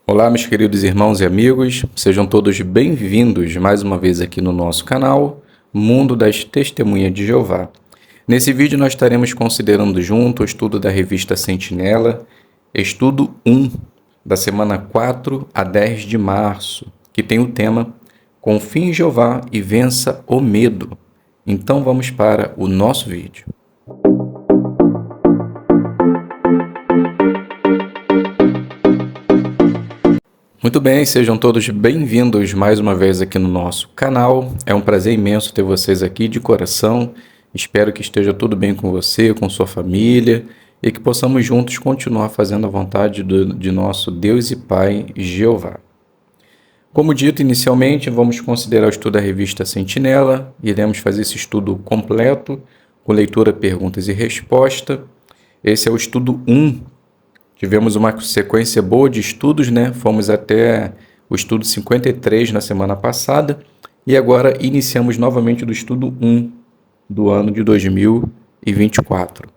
Olá, meus queridos irmãos e amigos, sejam todos bem-vindos mais uma vez aqui no nosso canal, Mundo das Testemunhas de Jeová. Nesse vídeo nós estaremos considerando junto o estudo da revista Sentinela, estudo 1, da semana 4 a 10 de março, que tem o tema Confie em Jeová e vença o medo. Então vamos para o nosso vídeo. Muito bem, sejam todos bem-vindos mais uma vez aqui no nosso canal. É um prazer imenso ter vocês aqui de coração. Espero que esteja tudo bem com você, com sua família e que possamos juntos continuar fazendo a vontade de nosso Deus e Pai, Jeová. Como dito inicialmente, vamos considerar o estudo da revista Sentinela. Iremos fazer esse estudo completo, com leitura, perguntas e resposta. Esse é o estudo 1. Tivemos uma sequência boa de estudos, né? Fomos até o estudo 53 na semana passada e agora iniciamos novamente do estudo 1 do ano de 2024.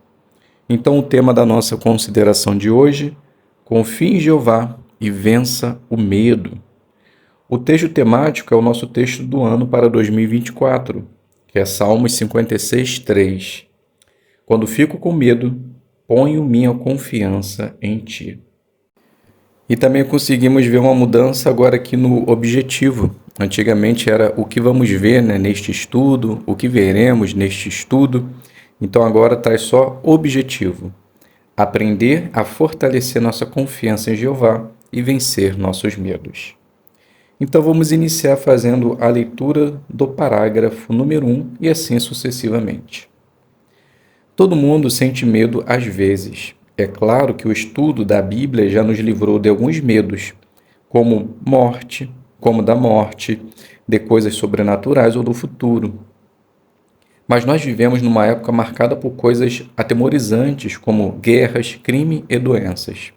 Então, o tema da nossa consideração de hoje, confie em Jeová e vença o medo. O texto temático é o nosso texto do ano para 2024, que é Salmos 56, 3. Quando fico com medo, ponho minha confiança em Ti. E também conseguimos ver uma mudança agora aqui no objetivo. Antigamente era o que vamos ver, né, neste estudo, o que veremos neste estudo. Então agora traz só objetivo. Aprender a fortalecer nossa confiança em Jeová e vencer nossos medos. Então vamos iniciar fazendo a leitura do parágrafo número 1 e assim sucessivamente. Todo mundo sente medo às vezes. É claro que o estudo da Bíblia já nos livrou de alguns medos, como da morte, de coisas sobrenaturais ou do futuro. Mas nós vivemos numa época marcada por coisas atemorizantes, como guerras, crime e doenças.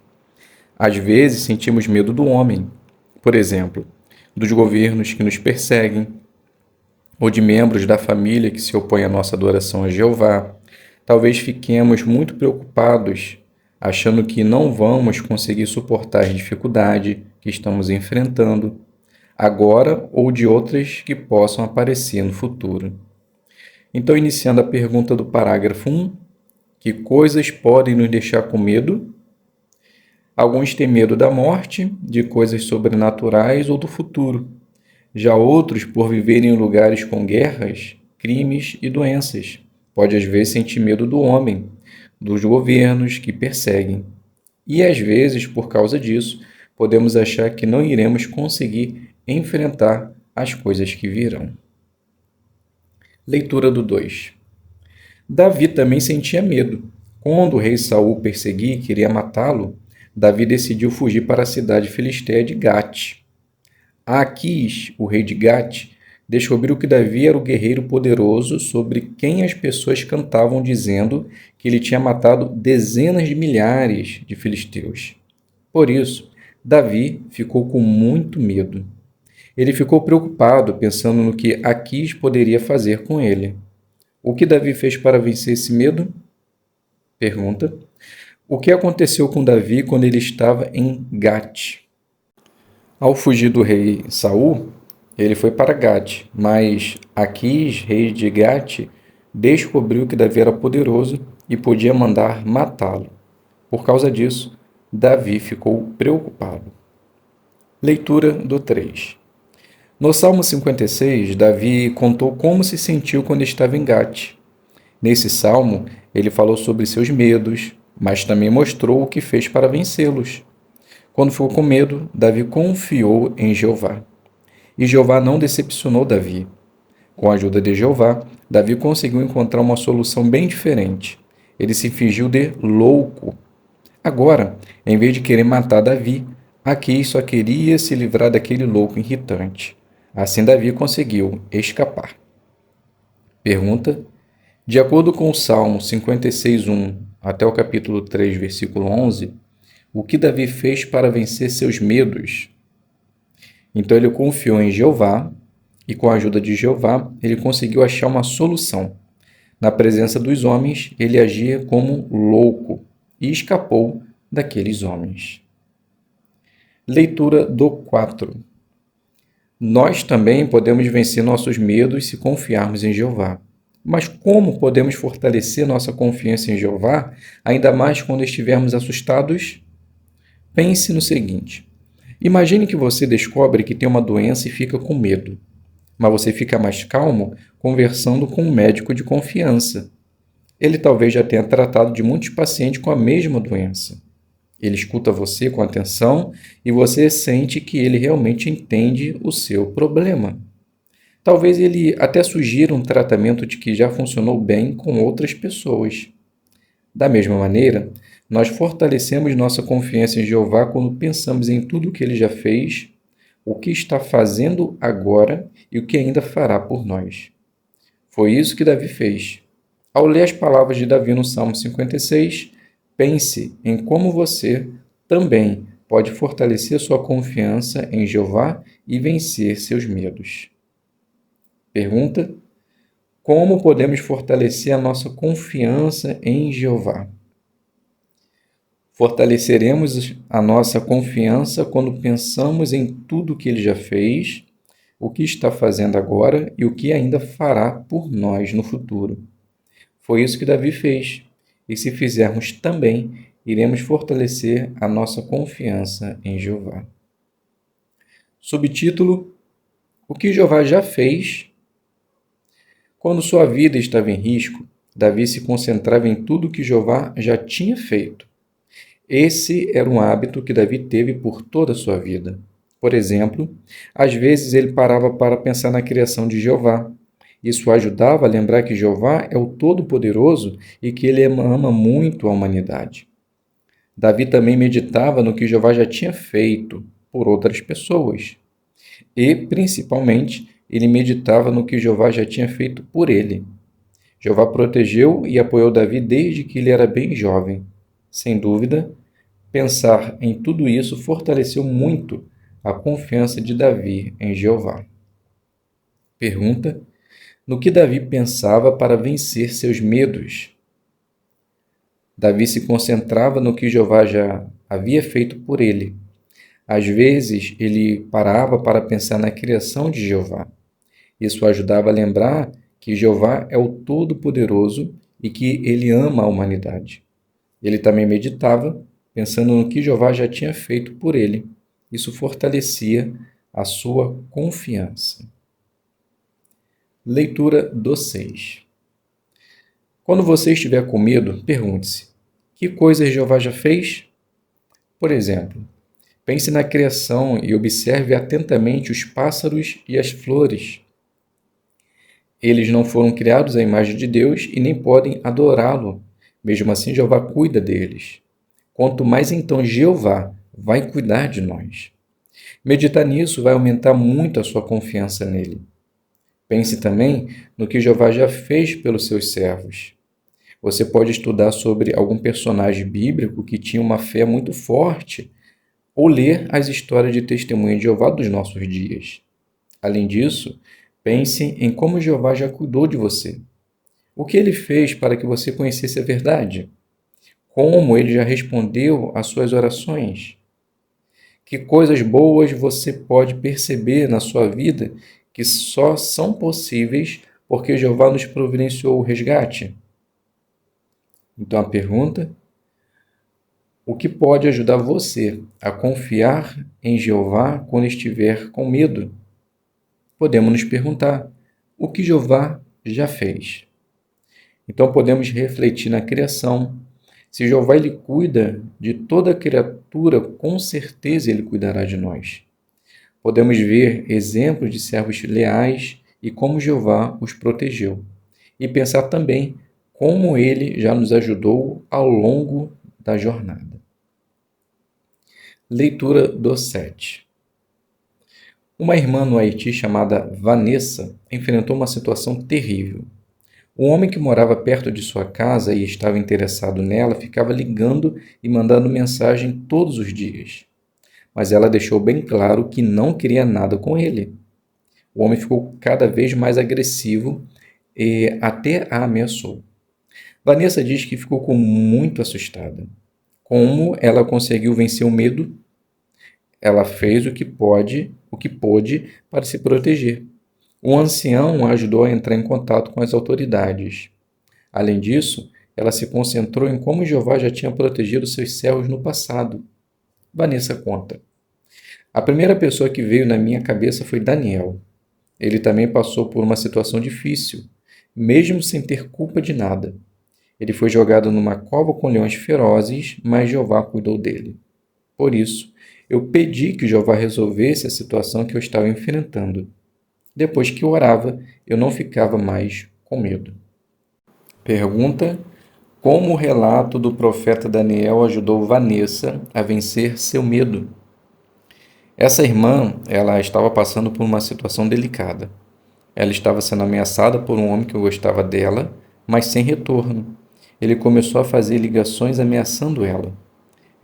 Às vezes sentimos medo do homem, por exemplo, dos governos que nos perseguem, ou de membros da família que se opõem à nossa adoração a Jeová. Talvez fiquemos muito preocupados, achando que não vamos conseguir suportar as dificuldades que estamos enfrentando agora ou de outras que possam aparecer no futuro. Então, iniciando a pergunta do parágrafo 1, que coisas podem nos deixar com medo? Alguns têm medo da morte, de coisas sobrenaturais ou do futuro. Já outros, por viverem em lugares com guerras, crimes e doenças. Pode às vezes sentir medo do homem, dos governos que perseguem. E às vezes, por causa disso, podemos achar que não iremos conseguir enfrentar as coisas que virão. Leitura do 2. Davi também sentia medo. Quando o rei Saul perseguia e queria matá-lo, Davi decidiu fugir para a cidade filisteia de Gate. Aquis, o rei de Gate, descobriu que Davi era o guerreiro poderoso sobre quem as pessoas cantavam dizendo que ele tinha matado dezenas de milhares de filisteus. Por isso, Davi ficou com muito medo. Ele ficou preocupado pensando no que Aquis poderia fazer com ele. O que Davi fez para vencer esse medo? Pergunta. O que aconteceu com Davi quando ele estava em Gate? Ao fugir do rei Saul, ele foi para Gate, mas Aquis, rei de Gate, descobriu que Davi era poderoso e podia mandar matá-lo. Por causa disso, Davi ficou preocupado. Leitura do 3. No Salmo 56, Davi contou como se sentiu quando estava em Gate. Nesse salmo, ele falou sobre seus medos, mas também mostrou o que fez para vencê-los. Quando ficou com medo, Davi confiou em Jeová. E Jeová não decepcionou Davi. Com a ajuda de Jeová, Davi conseguiu encontrar uma solução bem diferente. Ele se fingiu de louco. Agora, em vez de querer matar Davi, Aquis só queria se livrar daquele louco irritante. Assim Davi conseguiu escapar. Pergunta. De acordo com o Salmo 56:1 até o capítulo 3, versículo 11, o que Davi fez para vencer seus medos? Então ele confiou em Jeová e com a ajuda de Jeová ele conseguiu achar uma solução. Na presença dos homens, ele agia como louco e escapou daqueles homens. Leitura do 4. Nós também podemos vencer nossos medos se confiarmos em Jeová. Mas como podemos fortalecer nossa confiança em Jeová, ainda mais quando estivermos assustados? Pense no seguinte: imagine que você descobre que tem uma doença e fica com medo, mas você fica mais calmo conversando com um médico de confiança. Ele talvez já tenha tratado de muitos pacientes com a mesma doença. Ele escuta você com atenção e você sente que ele realmente entende o seu problema. Talvez ele até sugira um tratamento de que já funcionou bem com outras pessoas. Da mesma maneira, nós fortalecemos nossa confiança em Jeová quando pensamos em tudo o que ele já fez, o que está fazendo agora e o que ainda fará por nós. Foi isso que Davi fez. Ao ler as palavras de Davi no Salmo 56, pense em como você também pode fortalecer sua confiança em Jeová e vencer seus medos. Pergunta: como podemos fortalecer a nossa confiança em Jeová? Fortaleceremos a nossa confiança quando pensamos em tudo o que ele já fez, o que está fazendo agora e o que ainda fará por nós no futuro. Foi isso que Davi fez, e se fizermos também, iremos fortalecer a nossa confiança em Jeová. Subtítulo: o que Jeová já fez. Quando sua vida estava em risco, Davi se concentrava em tudo que Jeová já tinha feito. Esse era um hábito que Davi teve por toda a sua vida. Por exemplo, às vezes ele parava para pensar na criação de Jeová. Isso o ajudava a lembrar que Jeová é o Todo-Poderoso e que ele ama muito a humanidade. Davi também meditava no que Jeová já tinha feito por outras pessoas. E, principalmente, ele meditava no que Jeová já tinha feito por ele. Jeová protegeu e apoiou Davi desde que ele era bem jovem. Sem dúvida, pensar em tudo isso fortaleceu muito a confiança de Davi em Jeová. Pergunta: no que Davi pensava para vencer seus medos? Davi se concentrava no que Jeová já havia feito por ele. Às vezes, ele parava para pensar na criação de Jeová. Isso ajudava a lembrar que Jeová é o Todo-Poderoso e que ele ama a humanidade. Ele também meditava, pensando no que Jeová já tinha feito por ele. Isso fortalecia a sua confiança. Leitura do 6. Quando você estiver com medo, pergunte-se: que coisas Jeová já fez? Por exemplo, pense na criação e observe atentamente os pássaros e as flores. Eles não foram criados à imagem de Deus e nem podem adorá-lo. Mesmo assim, Jeová cuida deles. Quanto mais então Jeová vai cuidar de nós. Meditar nisso vai aumentar muito a sua confiança nele. Pense também no que Jeová já fez pelos seus servos. Você pode estudar sobre algum personagem bíblico que tinha uma fé muito forte, ou ler as histórias de testemunha de Jeová dos nossos dias. Além disso, pense em como Jeová já cuidou de você. O que ele fez para que você conhecesse a verdade? Como ele já respondeu às suas orações? Que coisas boas você pode perceber na sua vida que só são possíveis porque Jeová nos providenciou o resgate? Então a pergunta: o que pode ajudar você a confiar em Jeová quando estiver com medo? Podemos nos perguntar: o que Jeová já fez? Então podemos refletir na criação. Se Jeová ele cuida de toda criatura, com certeza ele cuidará de nós. Podemos ver exemplos de servos leais e como Jeová os protegeu. E pensar também como ele já nos ajudou ao longo da jornada. Leitura do 7. Uma irmã no Haiti chamada Vanessa enfrentou uma situação terrível. Um homem que morava perto de sua casa e estava interessado nela ficava ligando e mandando mensagem todos os dias. Mas ela deixou bem claro que não queria nada com ele. O homem ficou cada vez mais agressivo e até a ameaçou. Vanessa diz que ficou muito assustada. Como ela conseguiu vencer o medo? Ela fez o que pôde para se proteger. O ancião a ajudou a entrar em contato com as autoridades. Além disso, ela se concentrou em como Jeová já tinha protegido seus servos no passado. Vanessa conta: a primeira pessoa que veio na minha cabeça foi Daniel. Ele também passou por uma situação difícil, mesmo sem ter culpa de nada. Ele foi jogado numa cova com leões ferozes, mas Jeová cuidou dele. Por isso, eu pedi que Jeová resolvesse a situação que eu estava enfrentando. Depois que eu orava, eu não ficava mais com medo. Pergunta: como o relato do profeta Daniel ajudou Vanessa a vencer seu medo? Essa irmã, ela estava passando por uma situação delicada. Ela estava sendo ameaçada por um homem que gostava dela, mas sem retorno. Ele começou a fazer ligações ameaçando ela.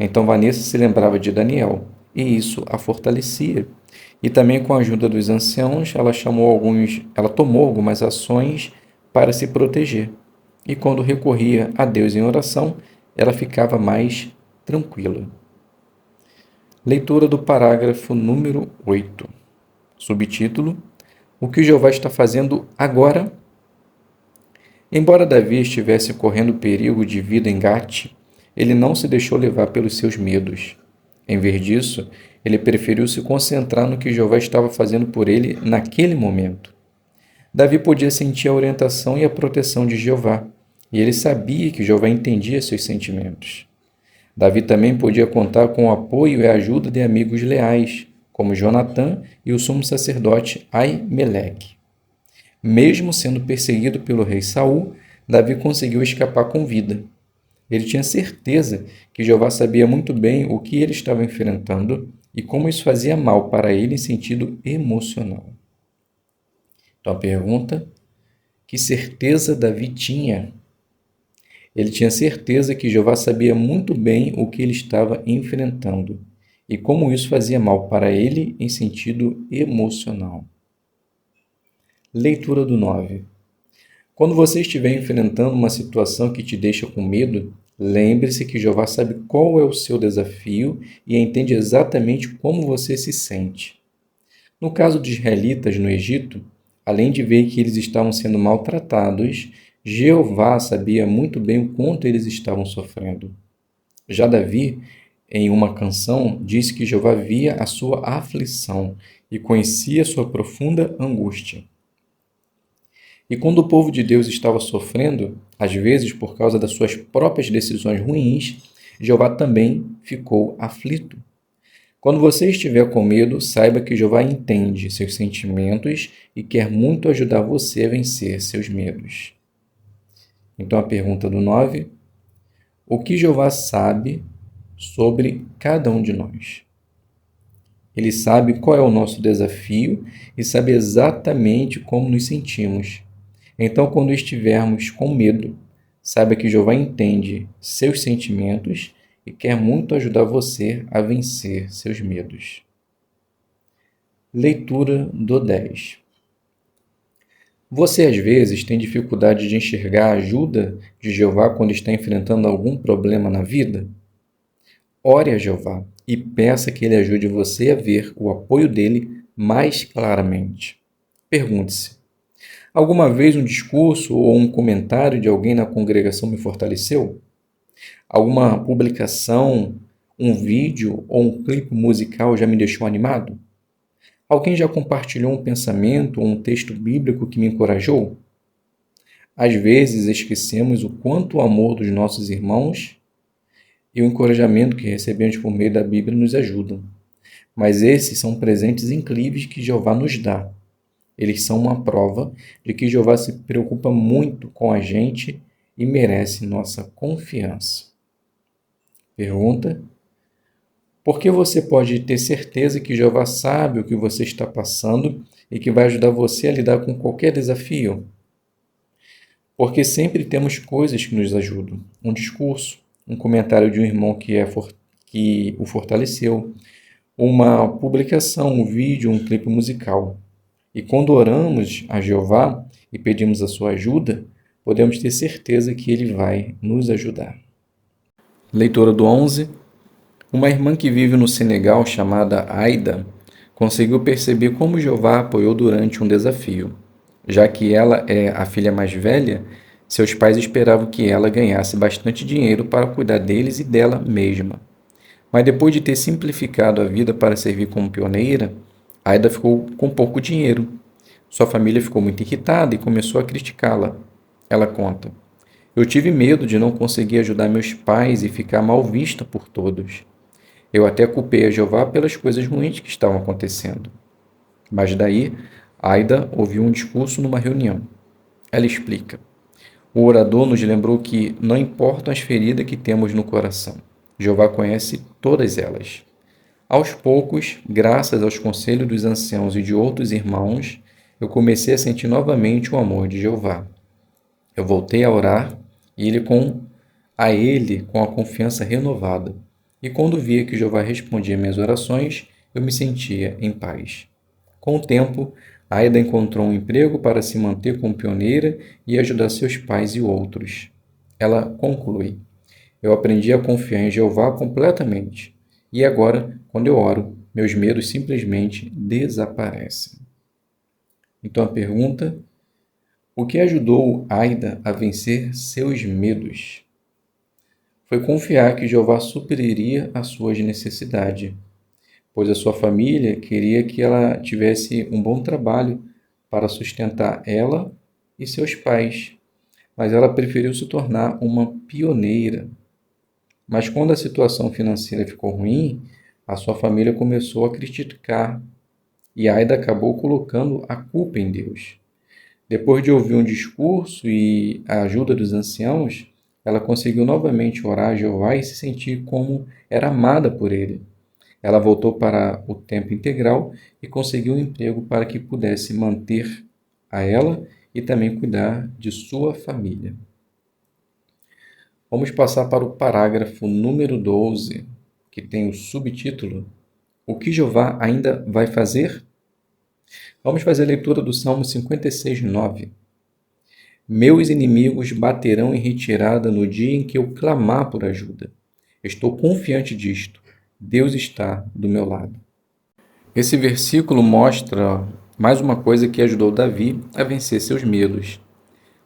Então Vanessa se lembrava de Daniel, e isso a fortalecia. E também com a ajuda dos anciãos, ela tomou algumas ações para se proteger. E quando recorria a Deus em oração, ela ficava mais tranquila. Leitura do parágrafo número 8. Subtítulo: o que Jeová está fazendo agora? Embora Davi estivesse correndo perigo de vida em Gate, ele não se deixou levar pelos seus medos. Em vez disso, ele preferiu se concentrar no que Jeová estava fazendo por ele naquele momento. Davi podia sentir a orientação e a proteção de Jeová, e ele sabia que Jeová entendia seus sentimentos. Davi também podia contar com o apoio e a ajuda de amigos leais, como Jonatã e o sumo sacerdote Aimeleque. Mesmo sendo perseguido pelo rei Saul, Davi conseguiu escapar com vida. Ele tinha certeza que Jeová sabia muito bem o que ele estava enfrentando e como isso fazia mal para ele em sentido emocional. Então a pergunta: que certeza Davi tinha? Ele tinha certeza que Jeová sabia muito bem o que ele estava enfrentando e como isso fazia mal para ele em sentido emocional. Leitura do 9. Quando você estiver enfrentando uma situação que te deixa com medo, lembre-se que Jeová sabe qual é o seu desafio e entende exatamente como você se sente. No caso dos israelitas no Egito, além de ver que eles estavam sendo maltratados, Jeová sabia muito bem o quanto eles estavam sofrendo. Já Davi, em uma canção, disse que Jeová via a sua aflição e conhecia sua profunda angústia. E quando o povo de Deus estava sofrendo, às vezes por causa das suas próprias decisões ruins, Jeová também ficou aflito. Quando você estiver com medo, saiba que Jeová entende seus sentimentos e quer muito ajudar você a vencer seus medos. Então a pergunta do 9: o que Jeová sabe sobre cada um de nós? Ele sabe qual é o nosso desafio e sabe exatamente como nos sentimos. Então, quando estivermos com medo, saiba que Jeová entende seus sentimentos e quer muito ajudar você a vencer seus medos. Leitura do 10. Você às vezes tem dificuldade de enxergar a ajuda de Jeová quando está enfrentando algum problema na vida? Ore a Jeová e peça que ele ajude você a ver o apoio dele mais claramente. Pergunte-se: alguma vez um discurso ou um comentário de alguém na congregação me fortaleceu? Alguma publicação, um vídeo ou um clipe musical já me deixou animado? Alguém já compartilhou um pensamento ou um texto bíblico que me encorajou? Às vezes esquecemos o quanto o amor dos nossos irmãos e o encorajamento que recebemos por meio da Bíblia nos ajudam. Mas esses são presentes incríveis que Jeová nos dá. Eles são uma prova de que Jeová se preocupa muito com a gente e merece nossa confiança. Pergunta: por que você pode ter certeza que Jeová sabe o que você está passando e que vai ajudar você a lidar com qualquer desafio? Porque sempre temos coisas que nos ajudam. Um discurso, um comentário de um irmão que o fortaleceu, uma publicação, um vídeo, um clipe musical. E quando oramos a Jeová e pedimos a sua ajuda, podemos ter certeza que ele vai nos ajudar. Leitura do 11. Uma irmã que vive no Senegal, chamada Aida, conseguiu perceber como Jeová apoiou durante um desafio. Já que ela é a filha mais velha, seus pais esperavam que ela ganhasse bastante dinheiro para cuidar deles e dela mesma. Mas depois de ter simplificado a vida para servir como pioneira, Aida ficou com pouco dinheiro. Sua família ficou muito irritada e começou a criticá-la. Ela conta: Eu tive medo de não conseguir ajudar meus pais e ficar mal vista por todos. Eu até culpei a Jeová pelas coisas ruins que estavam acontecendo. Mas daí, Aida ouviu um discurso numa reunião. Ela explica: O orador nos lembrou que não importam as feridas que temos no coração, Jeová conhece todas elas. Aos poucos, graças aos conselhos dos anciãos e de outros irmãos, eu comecei a sentir novamente o amor de Jeová. Eu voltei a orar e a ele com a confiança renovada. E quando via que Jeová respondia minhas orações, eu me sentia em paz. Com o tempo, Aida encontrou um emprego para se manter como pioneira e ajudar seus pais e outros. Ela conclui: Eu aprendi a confiar em Jeová completamente. E agora, quando eu oro, meus medos simplesmente desaparecem. Então a pergunta: o que ajudou Aida a vencer seus medos? Foi confiar que Jeová supriria as suas necessidades, pois a sua família queria que ela tivesse um bom trabalho para sustentar ela e seus pais, mas ela preferiu se tornar uma pioneira. Mas quando a situação financeira ficou ruim, a sua família começou a criticar e Aida acabou colocando a culpa em Deus. Depois de ouvir um discurso e a ajuda dos anciãos, ela conseguiu novamente orar a Jeová e se sentir como era amada por ele. Ela voltou para o tempo integral e conseguiu um emprego para que pudesse manter a ela e também cuidar de sua família. Vamos passar para o parágrafo número 12, que tem o subtítulo: O que Jeová ainda vai fazer? Vamos fazer a leitura do Salmo 56, 9. Meus inimigos baterão em retirada no dia em que eu clamar por ajuda. Estou confiante disto. Deus está do meu lado. Esse versículo mostra mais uma coisa que ajudou Davi a vencer seus medos.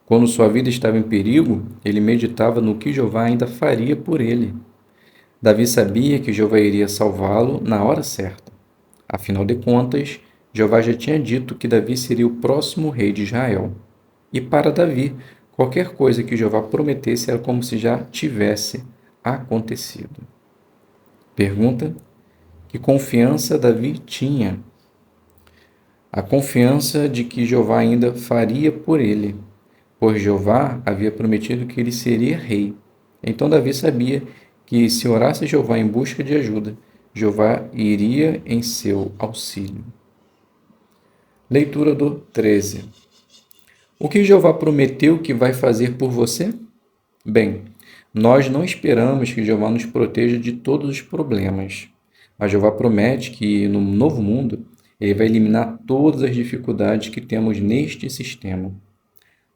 Quando sua vida estava em perigo, ele meditava no que Jeová ainda faria por ele. Davi sabia que Jeová iria salvá-lo na hora certa. Afinal de contas, Jeová já tinha dito que Davi seria o próximo rei de Israel. E para Davi, qualquer coisa que Jeová prometesse era como se já tivesse acontecido. Pergunta: que confiança Davi tinha? A confiança de que Jeová ainda faria por ele, pois Jeová havia prometido que ele seria rei. Então Davi sabia que se orasse a Jeová em busca de ajuda, Jeová iria em seu auxílio. Leitura do 13. O que Jeová prometeu que vai fazer por você? Bem, nós não esperamos que Jeová nos proteja de todos os problemas, mas Jeová promete que no novo mundo ele vai eliminar todas as dificuldades que temos neste sistema.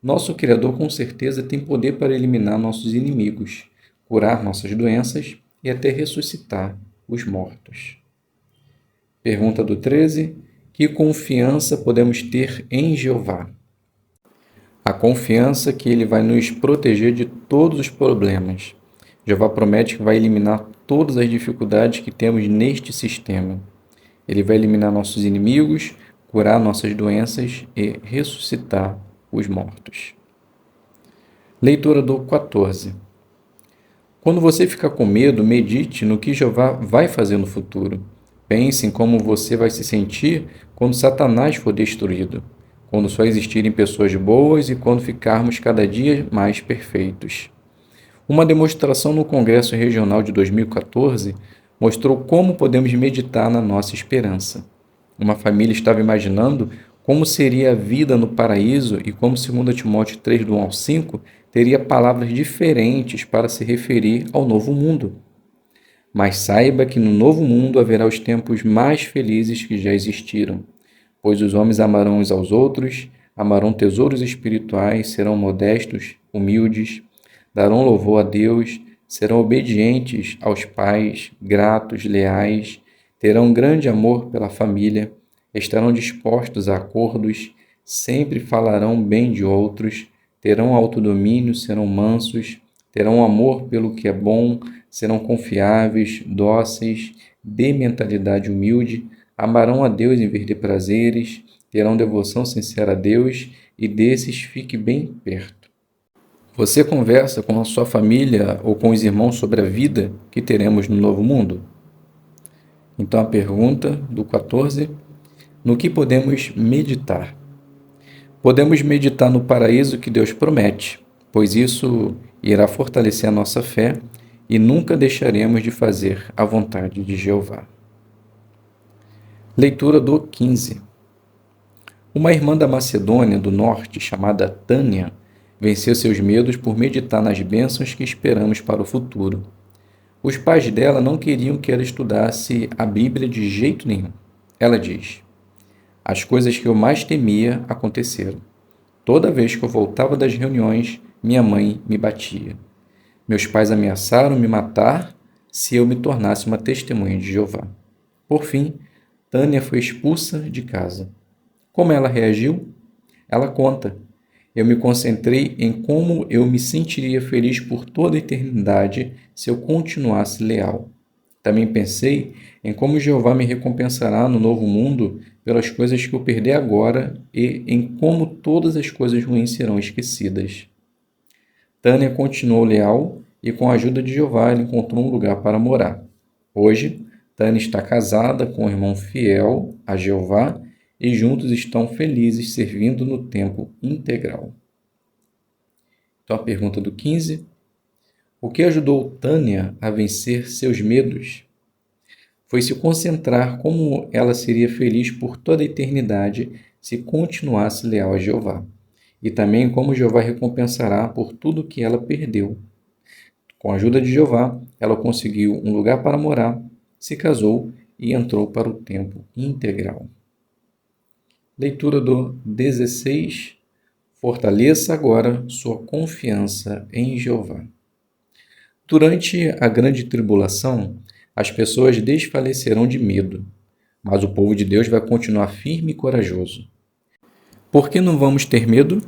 Nosso Criador com certeza tem poder para eliminar nossos inimigos, curar nossas doenças e até ressuscitar os mortos. Pergunta do 13. Que confiança podemos ter em Jeová? A confiança que ele vai nos proteger de todos os problemas. Jeová promete que vai eliminar todas as dificuldades que temos neste sistema. Ele vai eliminar nossos inimigos, curar nossas doenças e ressuscitar os mortos. Leitura do 14. Quando você ficar com medo, medite no que Jeová vai fazer no futuro. Pense em como você vai se sentir quando Satanás for destruído, quando só existirem pessoas boas e quando ficarmos cada dia mais perfeitos. Uma demonstração no Congresso Regional de 2014 mostrou como podemos meditar na nossa esperança. Uma família estava imaginando como seria a vida no paraíso e como 2 Timóteo 3, do 1 ao 5, teria palavras diferentes para se referir ao novo mundo. Mas saiba que no novo mundo haverá os tempos mais felizes que já existiram, pois os homens amarão uns aos outros, amarão tesouros espirituais, serão modestos, humildes, darão louvor a Deus, serão obedientes aos pais, gratos, leais, terão grande amor pela família, estarão dispostos a acordos, sempre falarão bem de outros, terão autodomínio, serão mansos, terão amor pelo que é bom, serão confiáveis, dóceis, de mentalidade humilde, amarão a Deus em vez de prazeres, terão devoção sincera a Deus e desses fique bem perto. Você conversa com a sua família ou com os irmãos sobre a vida que teremos no novo mundo? Então a pergunta do 14, no que podemos meditar? Podemos meditar no paraíso que Deus promete, pois isso irá fortalecer a nossa fé e nunca deixaremos de fazer a vontade de Jeová. Leitura do 15. Uma irmã da Macedônia do Norte, chamada Tânia, venceu seus medos por meditar nas bênçãos que esperamos para o futuro. Os pais dela não queriam que ela estudasse a Bíblia de jeito nenhum. Ela diz: as coisas que eu mais temia aconteceram. Toda vez que eu voltava das reuniões, minha mãe me batia. Meus pais ameaçaram me matar se eu me tornasse uma testemunha de Jeová. Por fim, Tânia foi expulsa de casa. Como ela reagiu? Ela conta: eu me concentrei em como eu me sentiria feliz por toda a eternidade se eu continuasse leal. Também pensei em como Jeová me recompensará no novo mundo pelas coisas que eu perder agora e em como todas as coisas ruins serão esquecidas. Tânia continuou leal e, com a ajuda de Jeová, ela encontrou um lugar para morar. Hoje, Tânia está casada com um irmão fiel a Jeová e juntos estão felizes servindo no tempo integral. Então a pergunta do 15. O que ajudou Tânia a vencer seus medos? Foi se concentrar como ela seria feliz por toda a eternidade se continuasse leal a Jeová, e também como Jeová recompensará por tudo que ela perdeu. Com a ajuda de Jeová, ela conseguiu um lugar para morar, se casou e entrou para o tempo integral. Leitura do 16. Fortaleça agora sua confiança em Jeová. Durante a grande tribulação, as pessoas desfalecerão de medo, mas o povo de Deus vai continuar firme e corajoso. Por que não vamos ter medo?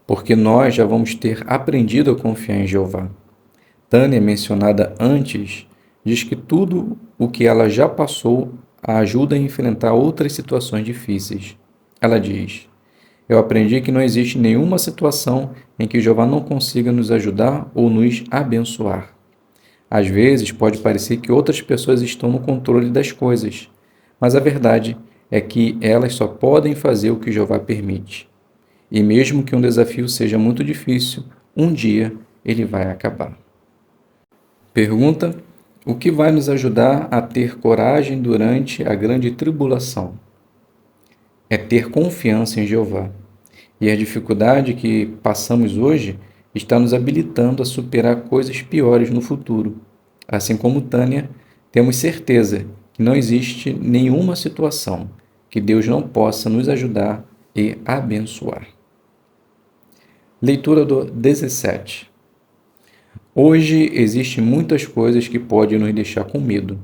Porque nós já vamos ter aprendido a confiar em Jeová. Tânia, mencionada antes, diz que tudo o que ela já passou a ajuda a enfrentar outras situações difíceis. Ela diz: eu aprendi que não existe nenhuma situação em que Jeová não consiga nos ajudar ou nos abençoar. Às vezes pode parecer que outras pessoas estão no controle das coisas, mas a verdade é que elas só podem fazer o que Jeová permite. E mesmo que um desafio seja muito difícil, um dia ele vai acabar. Pergunta: o que vai nos ajudar a ter coragem durante a grande tribulação? É ter confiança em Jeová. E a dificuldade que passamos hoje está nos habilitando a superar coisas piores no futuro. Assim como Tânia, temos certeza que não existe nenhuma situação que Deus não possa nos ajudar e abençoar. Leitura do 17. Hoje existem muitas coisas que podem nos deixar com medo.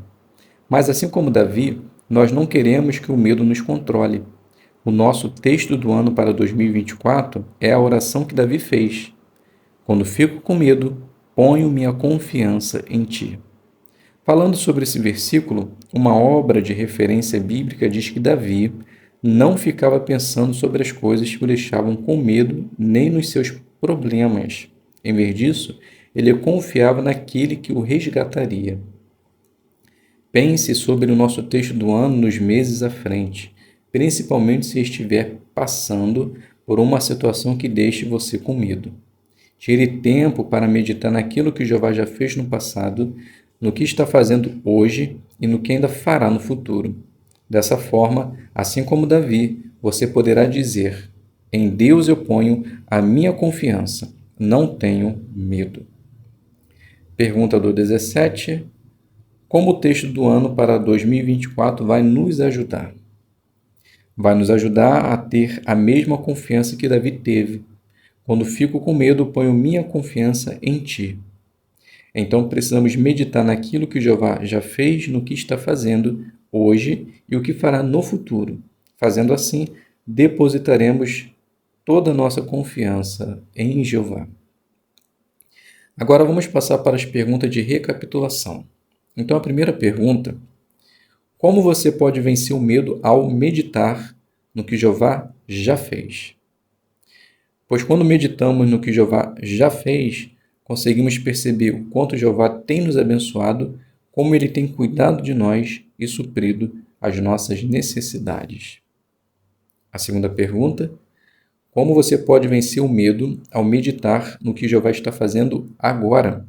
Mas assim como Davi, nós não queremos que o medo nos controle. O nosso texto do ano para 2024 é a oração que Davi fez. Quando fico com medo, ponho minha confiança em ti. Falando sobre esse versículo, uma obra de referência bíblica diz que Davi não ficava pensando sobre as coisas que o deixavam com medo, nem nos seus problemas. Em vez disso, ele confiava naquele que o resgataria. Pense sobre o nosso texto do ano nos meses à frente, principalmente se estiver passando por uma situação que deixe você com medo. Tire tempo para meditar naquilo que Jeová já fez no passado, no que está fazendo hoje e no que ainda fará no futuro. Dessa forma, assim como Davi, você poderá dizer: em Deus eu ponho a minha confiança, não tenho medo. Pergunta do 17. Como o texto do ano para 2024 vai nos ajudar? Vai nos ajudar a ter a mesma confiança que Davi teve. Quando fico com medo, ponho minha confiança em ti. Então precisamos meditar naquilo que Jeová já fez, no que está fazendo hoje e o que fará no futuro. Fazendo assim, depositaremos toda a nossa confiança em Jeová. Agora vamos passar para as perguntas de recapitulação. Então a primeira pergunta: como você pode vencer o medo ao meditar no que Jeová já fez? Pois quando meditamos no que Jeová já fez, conseguimos perceber o quanto Jeová tem nos abençoado, como ele tem cuidado de nós e suprido as nossas necessidades. A segunda pergunta: como você pode vencer o medo ao meditar no que Jeová está fazendo agora?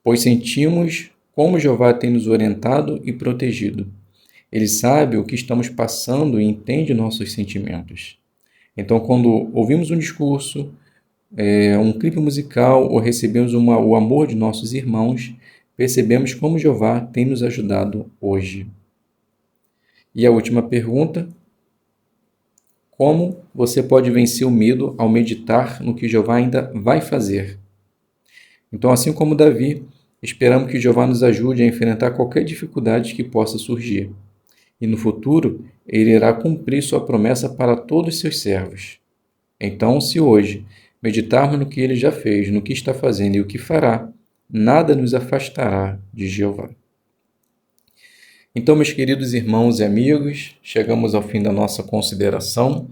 Pois sentimos como Jeová tem nos orientado e protegido. Ele sabe o que estamos passando e entende nossos sentimentos. Então, quando ouvimos um discurso, um clipe musical ou recebemos o amor de nossos irmãos, percebemos como Jeová tem nos ajudado hoje. E a última pergunta: como você pode vencer o medo ao meditar no que Jeová ainda vai fazer? Então, assim como Davi, esperamos que Jeová nos ajude a enfrentar qualquer dificuldade que possa surgir. E no futuro, ele irá cumprir sua promessa para todos os seus servos. Então, se hoje meditarmos no que ele já fez, no que está fazendo e o que fará, nada nos afastará de Jeová. Então, meus queridos irmãos e amigos, chegamos ao fim da nossa consideração.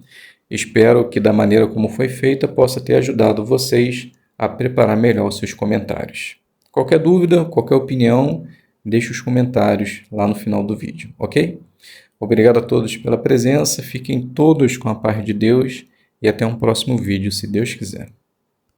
Espero que, da maneira como foi feita, possa ter ajudado vocês a preparar melhor os seus comentários. Qualquer dúvida, qualquer opinião, deixe os comentários lá no final do vídeo, ok? Obrigado a todos pela presença, fiquem todos com a paz de Deus e até um próximo vídeo, se Deus quiser.